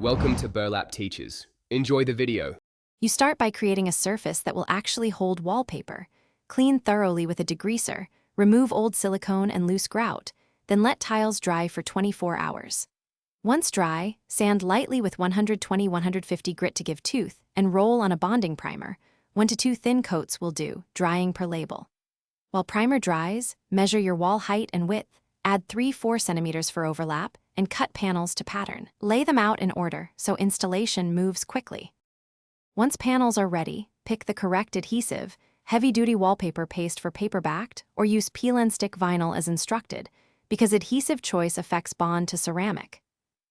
Welcome to Burlap Teachers. Enjoy the video. You start by creating a surface that will actually hold wallpaper. Clean thoroughly with a degreaser, remove old silicone and loose grout, then let tiles dry for 24 hours. Once dry, sand lightly with 120-150 grit to give tooth and roll on a bonding primer. 1 to 2 thin coats will do, drying per label. While primer dries, measure your wall height and width, add 3-4 centimeters for overlap, and cut panels to pattern. Lay them out in order so installation moves quickly. Once panels are ready, pick the correct adhesive, heavy-duty wallpaper paste for paper-backed, or use peel-and-stick vinyl as instructed, because adhesive choice affects bond to ceramic.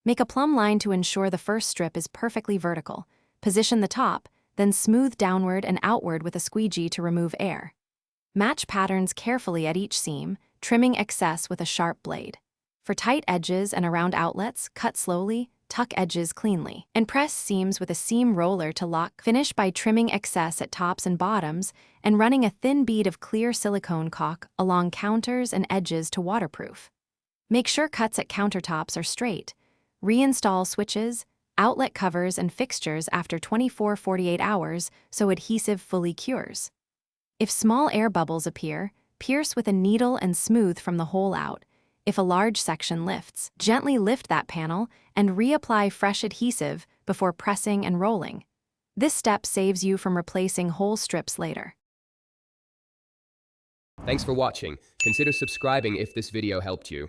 Make a plumb line to ensure the first strip is perfectly vertical. Position the top, then smooth downward and outward with a squeegee to remove air. Match patterns carefully at each seam, trimming excess with a sharp blade. For tight edges and around outlets, cut slowly, tuck edges cleanly, and press seams with a seam roller to lock. Finish by trimming excess at tops and bottoms and running a thin bead of clear silicone caulk along counters and edges to waterproof. Make sure cuts at countertops are straight. Reinstall switches, outlet covers, and fixtures after 24-48 hours so adhesive fully cures. If small air bubbles appear, pierce with a needle and smooth from the hole out. If a large section lifts, gently lift that panel and reapply fresh adhesive before pressing and rolling. This step saves you from replacing whole strips later. Thanks for watching. Consider subscribing if this video helped you.